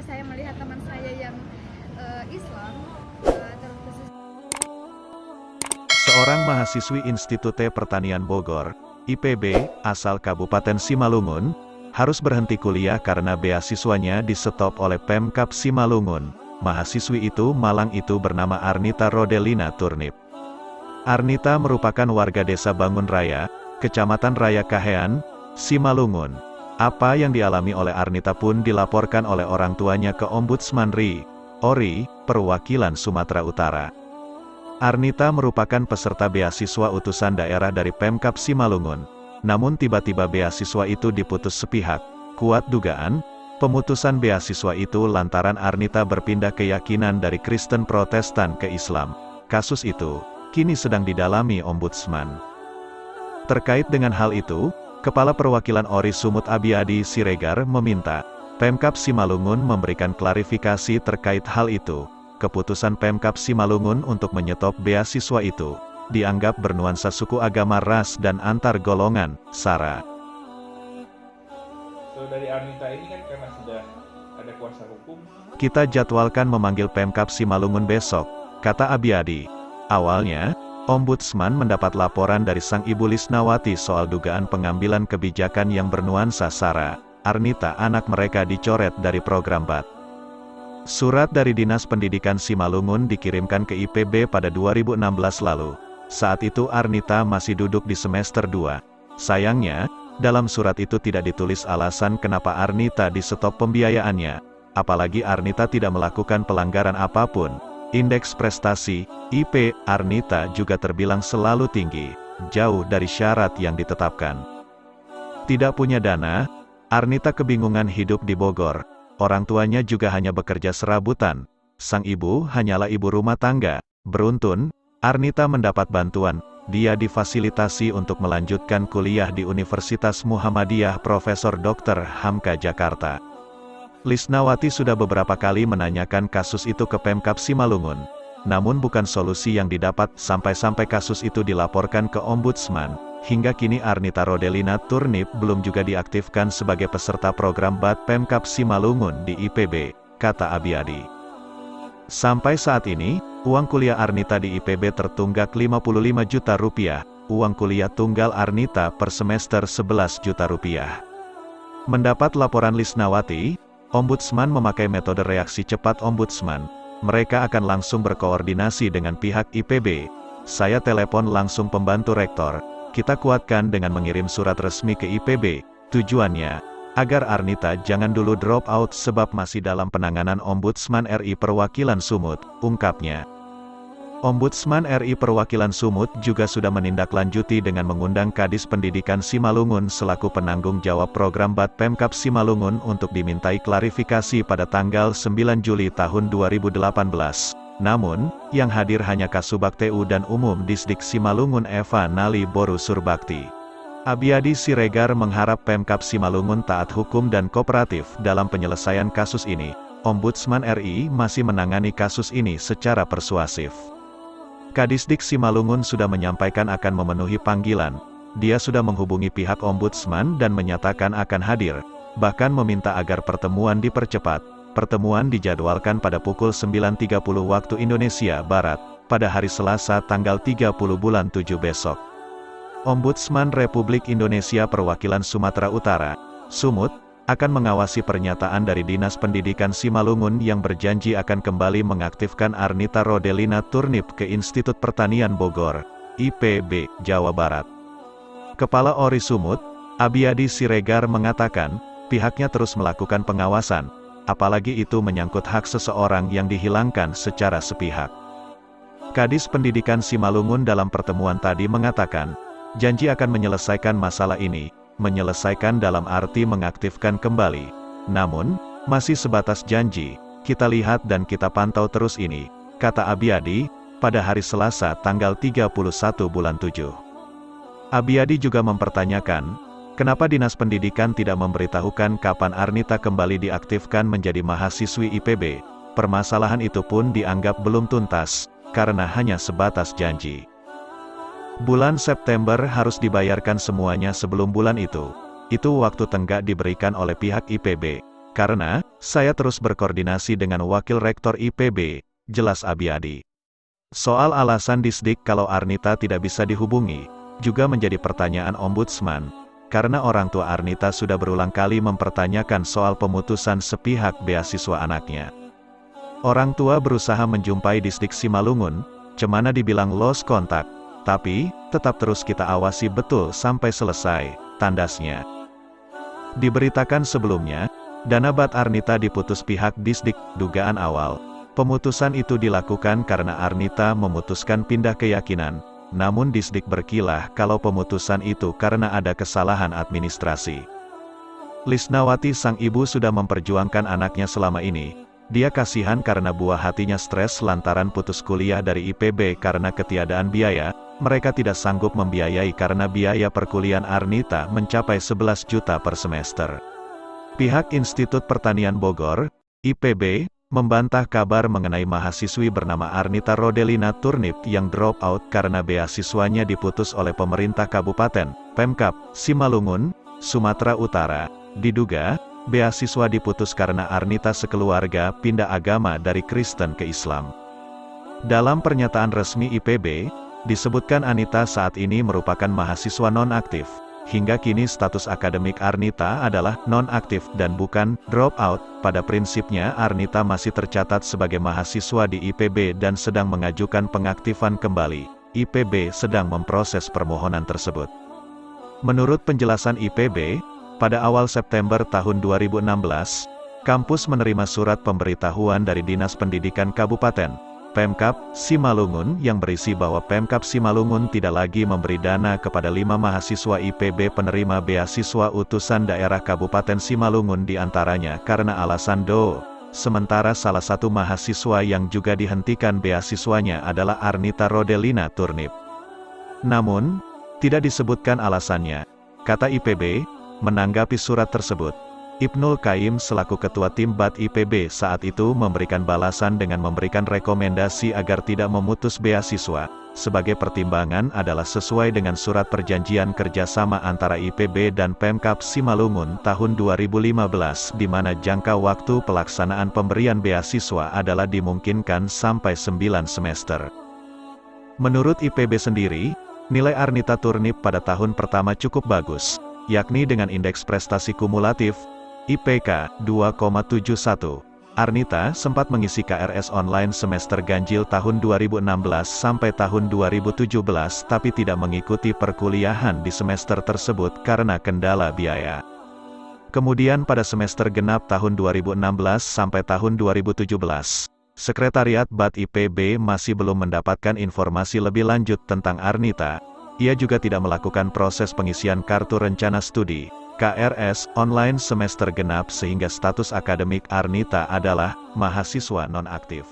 saya melihat teman saya yang Islam, Seorang mahasiswi Institut Pertanian Bogor, IPB, asal Kabupaten Simalungun, harus berhenti kuliah karena beasiswanya di-stop oleh Pemkab Simalungun. Mahasiswi itu Malang itu bernama Arnita Rodelina Turnip. Arnita merupakan warga desa Bangun Raya, Kecamatan Raya Kahean, Simalungun. Apa yang dialami oleh Arnita pun dilaporkan oleh orang tuanya ke Ombudsman RI, Perwakilan Sumatera Utara. Arnita merupakan peserta beasiswa utusan daerah dari Pemkab Simalungun. Namun tiba-tiba beasiswa itu diputus sepihak. Kuat dugaan, pemutusan beasiswa itu lantaran Arnita berpindah keyakinan dari Kristen Protestan ke Islam. Kasus itu kini sedang didalami Ombudsman. Terkait dengan hal itu, Kepala Perwakilan ORI Sumut Abiyadi Siregar meminta Pemkab Simalungun memberikan klarifikasi terkait hal itu. Keputusan Pemkab Simalungun untuk menyetop beasiswa itu dianggap bernuansa suku, agama, ras, dan antar golongan, SARA. Dari Arnita ini kan karena sudah ada kuasa hukum. Kita jadwalkan memanggil Pemkab Simalungun besok, kata Abiyadi. Awalnya, Ombudsman mendapat laporan dari sang ibu Lisnawati soal dugaan pengambilan kebijakan yang bernuansa SARA. Arnita anak mereka dicoret dari program BAT. Surat dari Dinas Pendidikan Simalungun dikirimkan ke IPB pada 2016 lalu. Saat itu Arnita masih duduk di semester 2. Sayangnya, dalam surat itu tidak ditulis alasan kenapa Arnita di-stop pembiayaannya. Apalagi Arnita tidak melakukan pelanggaran apapun. Indeks prestasi, IP, Arnita juga terbilang selalu tinggi, jauh dari syarat yang ditetapkan. Tidak punya dana, Arnita kebingungan hidup di Bogor. Orang tuanya juga hanya bekerja serabutan. Sang ibu hanyalah ibu rumah tangga. Beruntun, Arnita mendapat bantuan. Dia difasilitasi untuk melanjutkan kuliah di Universitas Muhammadiyah Profesor Dr. Hamka Jakarta. Lisnawati sudah beberapa kali menanyakan kasus itu ke Pemkab Simalungun. Namun bukan solusi yang didapat sampai-sampai kasus itu dilaporkan ke Ombudsman. Hingga kini Arnita Rodelina Turnip belum juga diaktifkan sebagai peserta program BAT Pemkab Simalungun di IPB, kata Abiyadi. Sampai saat ini, uang kuliah Arnita di IPB tertunggak 55 juta rupiah, uang kuliah tunggal Arnita per semester 11 juta rupiah. Mendapat laporan Lisnawati, Ombudsman memakai metode reaksi cepat Ombudsman. Mereka akan langsung berkoordinasi dengan pihak IPB. Saya telepon langsung pembantu rektor. Kita kuatkan dengan mengirim surat resmi ke IPB. Tujuannya, agar Arnita jangan dulu drop out sebab masih dalam penanganan Ombudsman RI Perwakilan Sumut, ungkapnya. Ombudsman RI Perwakilan Sumut juga sudah menindaklanjuti dengan mengundang Kadis Pendidikan Simalungun selaku penanggung jawab program BAT Pemkab Simalungun untuk dimintai klarifikasi pada tanggal 9 Juli tahun 2018. Namun, yang hadir hanya Kasubag TU dan Umum Disdik Simalungun Eva Nali Boru Surbakti. Abiyadi Siregar mengharap Pemkab Simalungun taat hukum dan kooperatif dalam penyelesaian kasus ini. Ombudsman RI masih menangani kasus ini secara persuasif. Kadisdik Simalungun sudah menyampaikan akan memenuhi panggilan. Dia sudah menghubungi pihak Ombudsman dan menyatakan akan hadir, bahkan meminta agar pertemuan dipercepat. Pertemuan dijadwalkan pada pukul 9.30 waktu Indonesia Barat, pada hari Selasa tanggal 30 bulan 7 besok. Ombudsman Republik Indonesia Perwakilan Sumatera Utara, Sumut, akan mengawasi pernyataan dari Dinas Pendidikan Simalungun yang berjanji akan kembali mengaktifkan Arnita Rodelina Turnip ke Institut Pertanian Bogor, IPB, Jawa Barat. Kepala ORI Sumut, Abiyadi Siregar mengatakan, pihaknya terus melakukan pengawasan, apalagi itu menyangkut hak seseorang yang dihilangkan secara sepihak. Kadis Pendidikan Simalungun dalam pertemuan tadi mengatakan, janji akan menyelesaikan masalah ini, menyelesaikan dalam arti mengaktifkan kembali. Namun, masih sebatas janji, kita lihat dan kita pantau terus ini, kata Abiyadi, pada hari Selasa tanggal 31 bulan 7. Abiyadi juga mempertanyakan, kenapa Dinas Pendidikan tidak memberitahukan kapan Arnita kembali diaktifkan menjadi mahasiswi IPB? Permasalahan itu pun dianggap belum tuntas, karena hanya sebatas janji. Bulan September harus dibayarkan semuanya sebelum bulan itu. Itu waktu tenggat diberikan oleh pihak IPB, Karena, saya terus berkoordinasi dengan Wakil Rektor IPB, jelas Abiyadi. Soal alasan Disdik kalau Arnita tidak bisa dihubungi, juga menjadi pertanyaan Ombudsman, karena orang tua Arnita sudah berulang kali mempertanyakan soal pemutusan sepihak beasiswa anaknya. Orang tua berusaha menjumpai Disdik Simalungun, cemana dibilang lost contact, tapi, tetap terus kita awasi betul sampai selesai, tandasnya. Diberitakan sebelumnya, dana BAT Arnita diputus pihak Disdik, dugaan awal. Pemutusan itu dilakukan karena Arnita memutuskan pindah keyakinan, namun Disdik berkilah kalau pemutusan itu karena ada kesalahan administrasi. Lisnawati sang ibu sudah memperjuangkan anaknya selama ini. Dia kasihan karena buah hatinya stres lantaran putus kuliah dari IPB karena ketiadaan biaya, mereka tidak sanggup membiayai karena biaya perkuliahan Arnita mencapai 11 juta per semester. Pihak Institut Pertanian Bogor, IPB, membantah kabar mengenai mahasiswi bernama Arnita Rodelina Turnip yang drop out karena beasiswanya diputus oleh pemerintah kabupaten, Pemkab, Simalungun, Sumatera Utara. Diduga, beasiswa diputus karena Arnita sekeluarga pindah agama dari Kristen ke Islam. Dalam pernyataan resmi IPB, disebutkan Anita saat ini merupakan mahasiswa non-aktif. Hingga kini status akademik Arnita adalah non-aktif dan bukan drop out. Pada prinsipnya Arnita masih tercatat sebagai mahasiswa di IPB dan sedang mengajukan pengaktifan kembali. IPB sedang memproses permohonan tersebut. Menurut penjelasan IPB, pada awal September tahun 2016, kampus menerima surat pemberitahuan dari Dinas Pendidikan Kabupaten, Pemkab, Simalungun yang berisi bahwa Pemkab Simalungun tidak lagi memberi dana kepada 5 mahasiswa IPB penerima beasiswa utusan daerah Kabupaten Simalungun diantaranya karena alasan DO. Sementara salah satu mahasiswa yang juga dihentikan beasiswanya adalah Arnita Rodelina Turnip. Namun, tidak disebutkan alasannya, kata IPB. Menanggapi surat tersebut, Ibnul Qayyim selaku Ketua Tim BAT IPB saat itu memberikan balasan dengan memberikan rekomendasi agar tidak memutus beasiswa. Sebagai pertimbangan adalah sesuai dengan surat perjanjian kerjasama antara IPB dan Pemkab Simalungun tahun 2015 di mana jangka waktu pelaksanaan pemberian beasiswa adalah dimungkinkan sampai 9 semester. Menurut IPB sendiri, nilai Arnita Turnip pada tahun pertama cukup bagus, yakni dengan indeks prestasi kumulatif, IPK, 2,71. Arnita sempat mengisi KRS online semester ganjil tahun 2016 sampai tahun 2017 tapi tidak mengikuti perkuliahan di semester tersebut karena kendala biaya. Kemudian pada semester genap tahun 2016 sampai tahun 2017, Sekretariat BAT IPB masih belum mendapatkan informasi lebih lanjut tentang Arnita. Ia juga tidak melakukan proses pengisian kartu rencana studi, KRS, online semester genap sehingga status akademik Arnita adalah mahasiswa nonaktif.